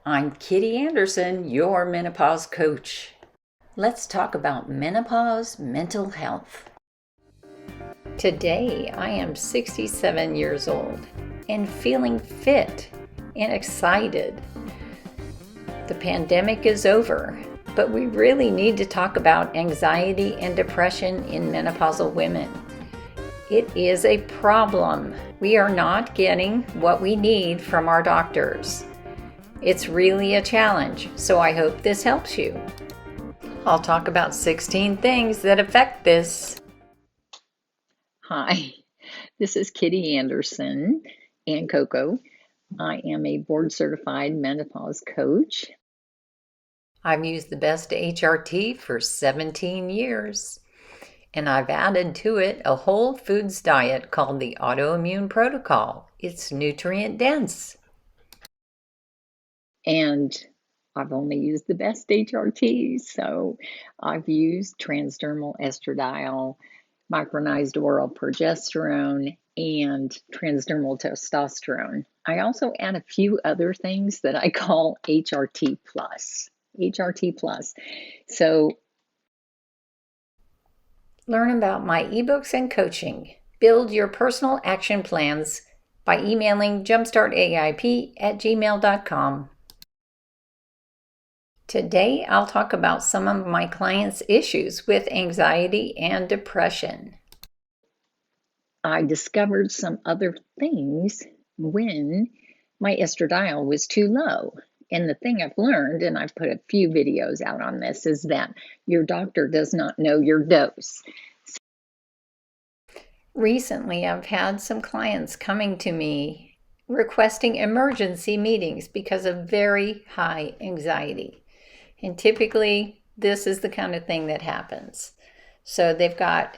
I'm Kitty Anderson, your menopause coach. Let's talk about menopause mental health. Today, I am 67 years old and feeling fit and excited. The pandemic is over, but we really need to talk about anxiety and depression in menopausal women. It is a problem. We are not getting what we need from our doctors. It's really a challenge, so I hope this helps you. I'll talk about 16 things that affect this. Hi, this is Kitty Anderson and Coco. I am a board certified menopause coach. I've used the best HRT for 17 years, and I've added to it a whole foods diet called the autoimmune protocol. It's nutrient dense. And I've only used the best HRTs. So I've used transdermal estradiol, micronized oral progesterone, and transdermal testosterone. I also add a few other things that I call HRT Plus. HRT Plus. So learn about my ebooks and coaching. Build your personal action plans by emailing jumpstartaip@gmail.com. Today, I'll talk about some of my clients' issues with anxiety and depression. I discovered some other things when my estradiol was too low. And the thing I've learned, and I've put a few videos out on this, is that your doctor does not know your dose. Recently, I've had some clients coming to me requesting emergency meetings because of very high anxiety. And typically, this is the kind of thing that happens. So they've got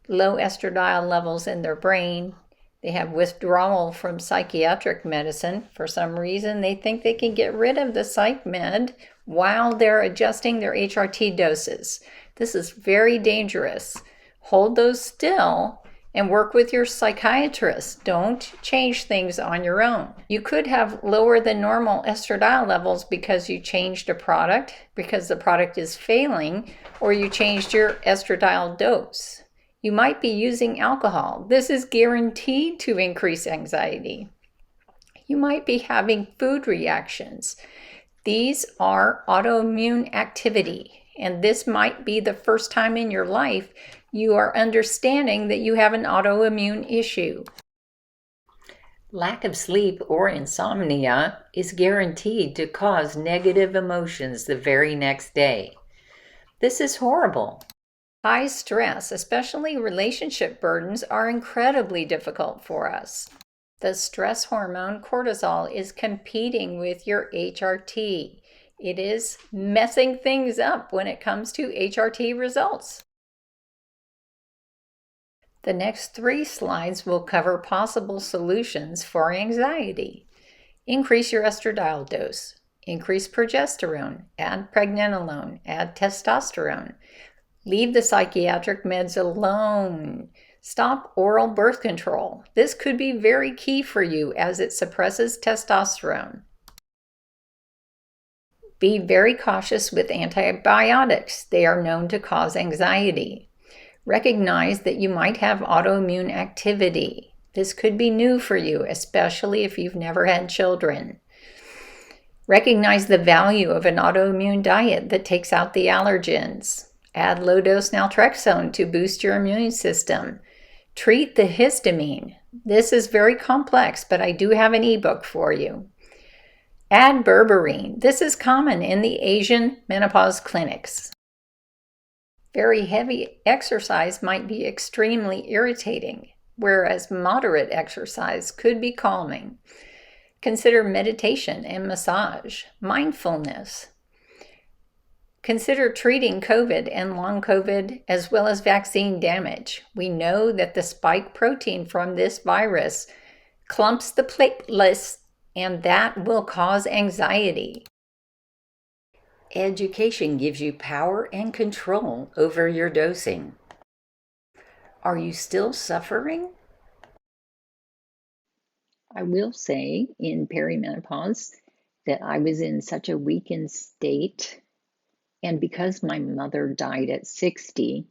low estradiol levels in their brain. They have withdrawal from psychiatric medicine. For some reason, they think they can get rid of the psych med while they're adjusting their HRT doses. This is very dangerous. Hold those still and work with your psychiatrist. Don't change things on your own. You could have lower than normal estradiol levels because you changed a product, because the product is failing, or you changed your estradiol dose. You might be using alcohol. This is guaranteed to increase anxiety. You might be having food reactions. These are autoimmune activity, and this might be the first time in your life you are understanding that you have an autoimmune issue. Lack of sleep or insomnia is guaranteed to cause negative emotions the very next day. This is horrible. High stress, especially relationship burdens, are incredibly difficult for us. The stress hormone cortisol is competing with your HRT. It is messing things up when it comes to HRT results. The next 3 slides will cover possible solutions for anxiety. Increase your estradiol dose. Increase progesterone. Add pregnenolone. Add testosterone. Leave the psychiatric meds alone. Stop oral birth control. This could be very key for you as it suppresses testosterone. Be very cautious with antibiotics. They are known to cause anxiety. Recognize that you might have autoimmune activity. This could be new for you, especially if you've never had children. Recognize the value of an autoimmune diet that takes out the allergens. Add low-dose naltrexone to boost your immune system. Treat the histamine. This is very complex, but I do have an ebook for you. Add berberine. This is common in the Asian menopause clinics. Very heavy exercise might be extremely irritating, whereas moderate exercise could be calming. Consider meditation and massage, mindfulness. Consider treating COVID and long COVID as well as vaccine damage. We know that the spike protein from this virus clumps the platelets, and that will cause anxiety. Education gives you power and control over your dosing. Are you still suffering? I will say in perimenopause, that I was in such a weakened state. And because my mother died at 60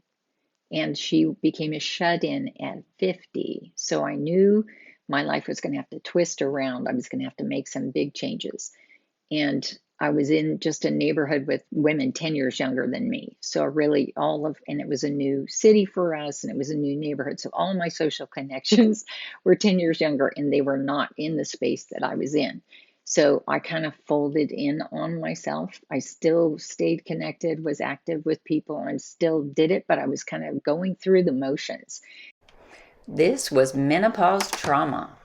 and she became a shut-in at 50, so I knew my life was going to have to twist around. I was going to have to make some big changes. And I was in just a neighborhood with women 10 years younger than me. So really and it was a new city for us and it was a new neighborhood. So all my social connections were 10 years younger and they were not in the space that I was in. So I kind of folded in on myself. I still stayed connected, was active with people, and still did it, but I was kind of going through the motions. This was menopause trauma.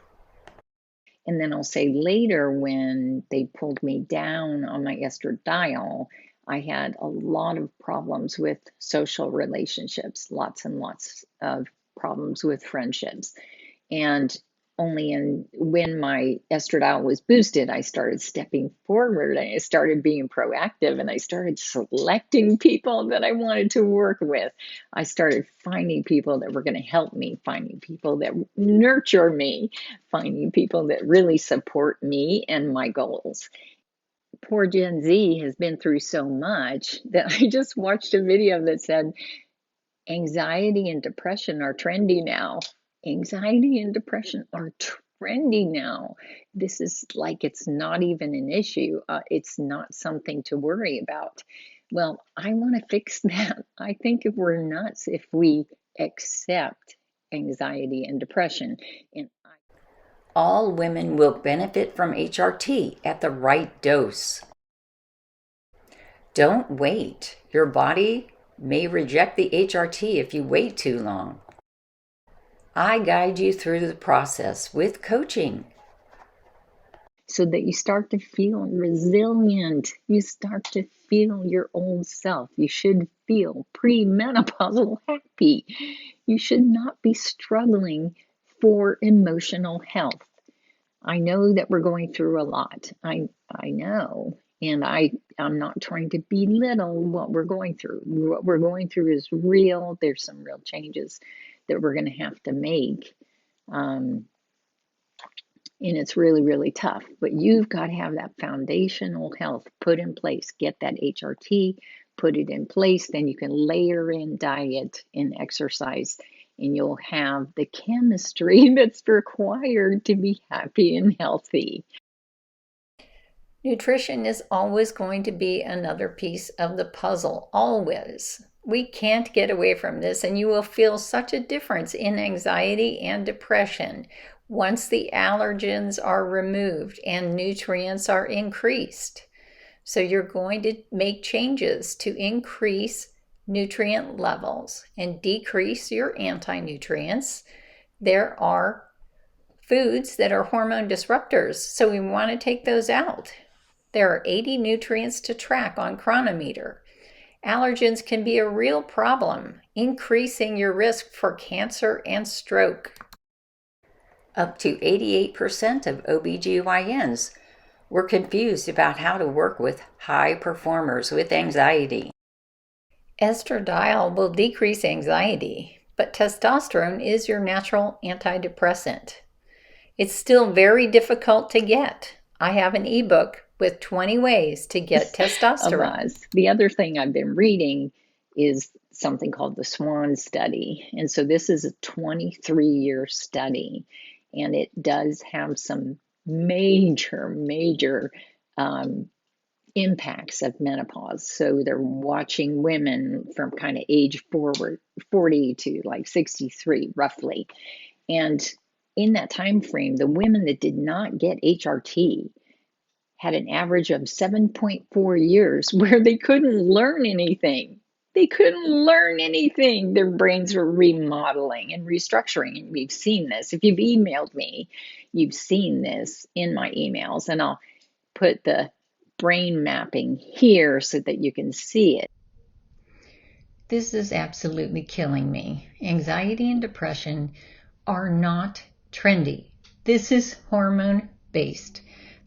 And then I'll say later, when they pulled me down on my estradiol, I had a lot of problems with social relationships, lots and lots of problems with friendships. And when my estradiol was boosted, I started stepping forward and I started being proactive and I started selecting people that I wanted to work with. I started finding people that were going to help me, finding people that nurture me, finding people that really support me and my goals. Poor Gen Z has been through so much that I just watched a video that said, anxiety and depression are trendy now. Anxiety and depression are trendy now. This is like it's not even an issue. It's not something to worry about. Well, I want to fix that. I think if we're nuts if we accept anxiety and depression. And all women will benefit from HRT at the right dose. Don't wait. Your body may reject the HRT if you wait too long. I guide you through the process with coaching, so that you start to feel resilient. You start to feel your old self. You should feel premenopausal happy. You should not be struggling for emotional health. I know that we're going through a lot. I know. And I'm not trying to belittle what we're going through. What we're going through is real. There's some real changes that we're going to have to make. And it's really, really tough. But you've got to have that foundational health put in place. Get that HRT, put it in place. Then you can layer in diet and exercise, and you'll have the chemistry that's required to be happy and healthy. Nutrition is always going to be another piece of the puzzle, always. We can't get away from this, and you will feel such a difference in anxiety and depression once the allergens are removed and nutrients are increased. So you're going to make changes to increase nutrient levels and decrease your anti-nutrients. There are foods that are hormone disruptors, so we want to take those out. There are 80 nutrients to track on Chronometer. Allergens can be a real problem, increasing your risk for cancer and stroke. Up to 88% of OBGYNs were confused about how to work with high performers with anxiety. Estradiol will decrease anxiety, but testosterone is your natural antidepressant. It's still very difficult to get. I have an ebook with 20 ways to get testosterone. The other thing I've been reading is something called the SWAN study. And so this is a 23-year study, and it does have some major impacts of menopause. So they're watching women from kind of age forward, 40 to like 63 roughly. And in that time frame, the women that did not get HRT had an average of 7.4 years where they couldn't learn anything. They couldn't learn anything. Their brains were remodeling and restructuring. And we've seen this. If you've emailed me, you've seen this in my emails. And I'll put the brain mapping here so that you can see it. This is absolutely killing me. Anxiety and depression are not trendy. This is hormone-based.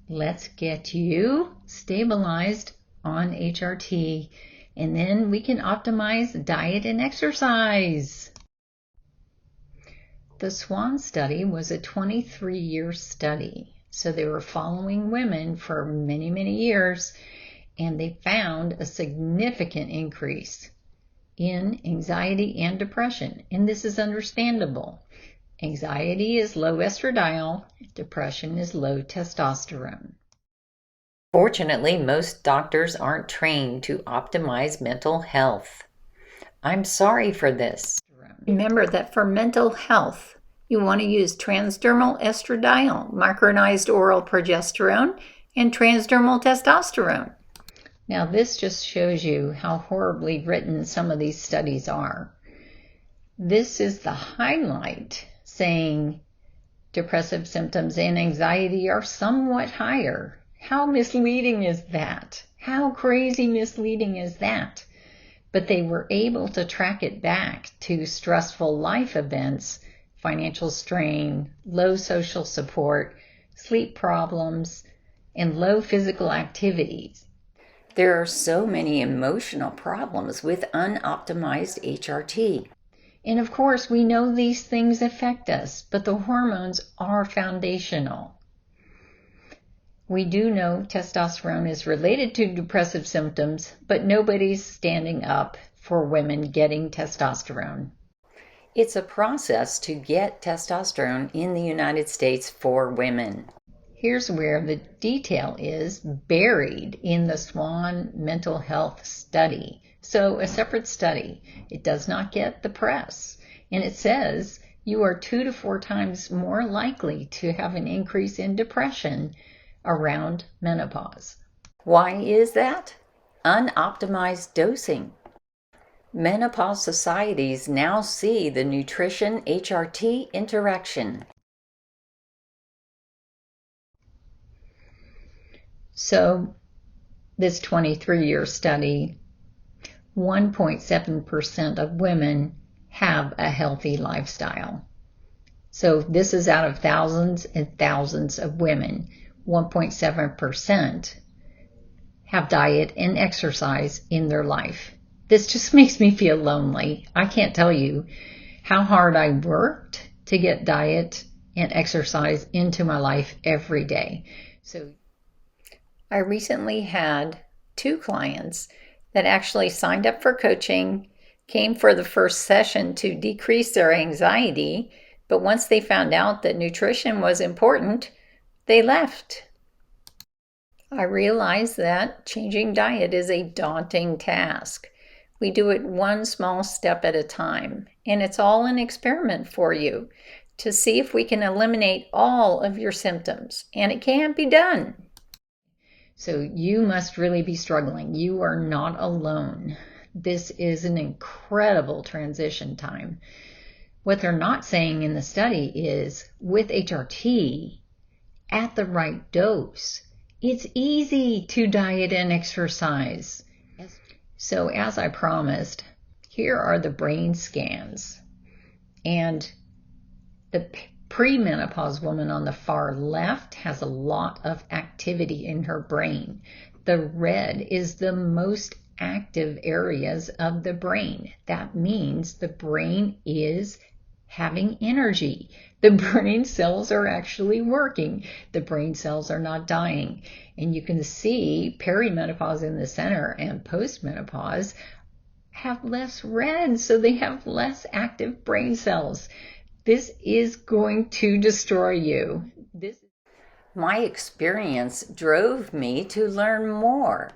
Let's get you stabilized on HRT, and then we can optimize diet and exercise. The SWAN study was a 23-year study. So they were following women for many, many years, and they found a significant increase in anxiety and depression. And this is understandable. Anxiety is low estradiol, depression is low testosterone. Fortunately, most doctors aren't trained to optimize mental health. I'm sorry for this. Remember that for mental health, you want to use transdermal estradiol, micronized oral progesterone, and transdermal testosterone. Now, this just shows you how horribly written some of these studies are. This is the highlight saying depressive symptoms and anxiety are somewhat higher. How misleading is that? How crazy misleading is that? But they were able to track it back to stressful life events, financial strain, low social support, sleep problems, and low physical activities. There are so many emotional problems with unoptimized HRT. And of course, we know these things affect us, but the hormones are foundational. We do know testosterone is related to depressive symptoms, but nobody's standing up for women getting testosterone. It's a process to get testosterone in the United States for women. Here's where the detail is buried in the SWAN mental health study. So a separate study. It does not get the press. And it says you are 2 to 4 times more likely to have an increase in depression around menopause. Why is that? Unoptimized dosing. Menopause societies now see the nutrition HRT interaction. So this 23-year study, 1.7% of women have a healthy lifestyle. So this is out of thousands and thousands of women. 1.7% have diet and exercise in their life. This just makes me feel lonely. I can't tell you how hard I worked to get diet and exercise into my life every day. So I recently had 2 clients that actually signed up for coaching, came for the first session to decrease their anxiety, but once they found out that nutrition was important, they left. I realized that changing diet is a daunting task. We do it one small step at a time, and it's all an experiment for you to see if we can eliminate all of your symptoms, and it can be done. So you must really be struggling. You are not alone. This is an incredible transition time. What they're not saying in the study is with HRT, at the right dose, it's easy to diet and exercise. So as I promised, here are the brain scans. And the premenopause woman on the far left has a lot of activity in her brain. The red is the most active areas of the brain. That means the brain is having energy. The brain cells are actually working. The brain cells are not dying. And you can see perimenopause in the center and postmenopause have less red, so they have less active brain cells. This is going to destroy you. My experience drove me to learn more.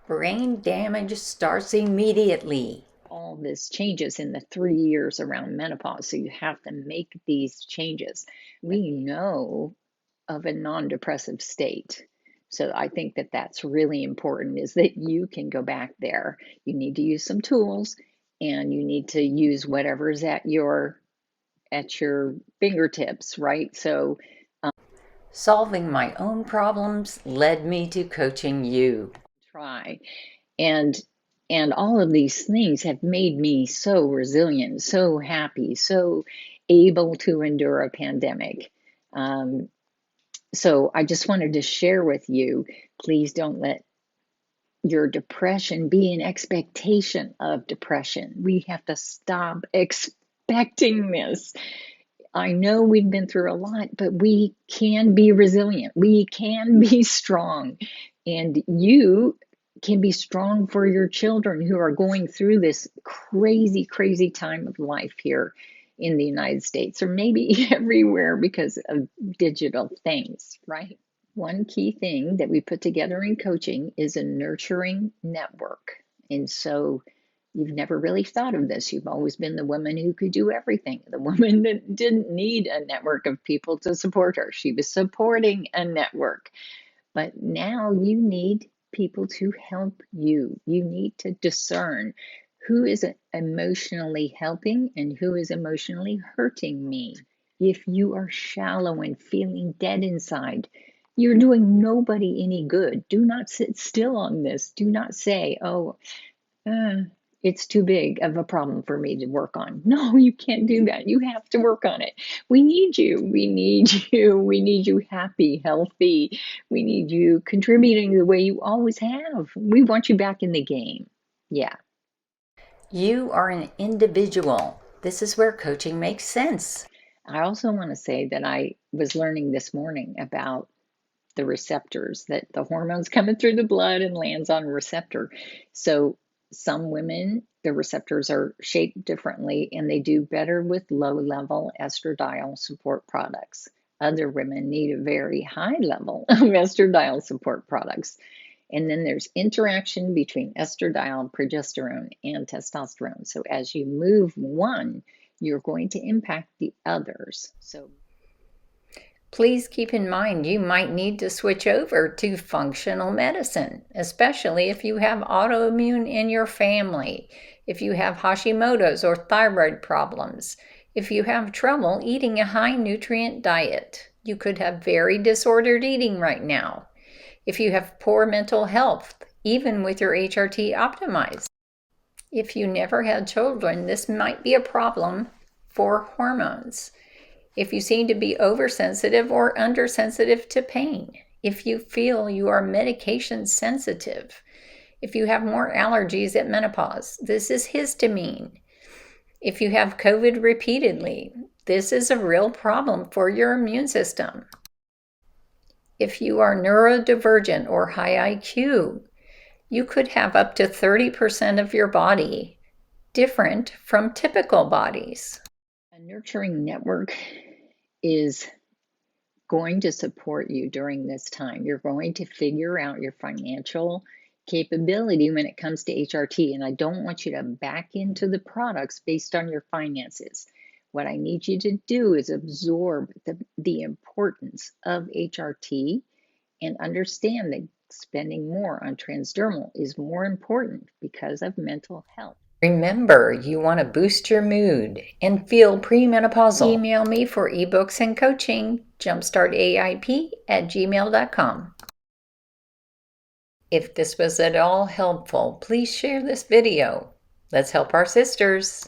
Brain damage starts immediately. All this changes in the 3 years around menopause, so you have to make these changes. We know of a non-depressive state. So I think that that's really important, is that you can go back there. You need to use some tools, and you need to use whatever's at your fingertips, right? So solving my own problems led me to coaching you. Try. And all of these things have made me so resilient, so happy, so able to endure a pandemic. So I just wanted to share with you, please don't let your depression be an expectation of depression. We have to stop expecting this. I know we've been through a lot, but we can be resilient. We can be strong. And you can be strong for your children who are going through this crazy, crazy time of life here in the United States, or maybe everywhere because of digital things, right? One key thing that we put together in coaching is a nurturing network. And so you've never really thought of this. You've always been the woman who could do everything, the woman that didn't need a network of people to support her. She was supporting a network. But now you need people to help you. You need to discern who is emotionally helping and who is emotionally hurting me. If you are shallow and feeling dead inside, you're doing nobody any good. Do not sit still on this. Do not say, oh, it's too big of a problem for me to work on. No, you can't do that. You have to work on it. We need you. We need you. We need you happy, healthy. We need you contributing the way you always have. We want you back in the game. Yeah. You are an individual. This is where coaching makes sense. I also want to say that I was learning this morning about the receptors, that the hormones coming through the blood and lands on a receptor. So some women, the receptors are shaped differently and they do better with low-level estradiol support products. Other women need a very high level of estradiol support products. And then there's interaction between estradiol, progesterone, and testosterone. So as you move one, you're going to impact the others. So Please keep in mind you might need to switch over to functional medicine, especially if you have autoimmune in your family, if you have Hashimoto's or thyroid problems, if you have trouble eating a high nutrient diet. You could have very disordered eating right now. If you have poor mental health, even with your HRT optimized. If you never had children, this might be a problem for hormones. If you seem to be oversensitive or undersensitive to pain, if you feel you are medication sensitive, if you have more allergies at menopause, this is histamine. If you have COVID repeatedly, this is a real problem for your immune system. If you are neurodivergent or high IQ, you could have up to 30% of your body different from typical bodies. a nurturing network is going to support you during this time. You're going to figure out your financial capability when it comes to HRT. And I don't want you to back into the products based on your finances. What I need you to do is absorb the importance of HRT and understand that spending more on transdermal is more important because of mental health. Remember, you want to boost your mood and feel premenopausal. Email me for ebooks and coaching, jumpstartaip@gmail.com. If this was at all helpful, please share this video. Let's help our sisters.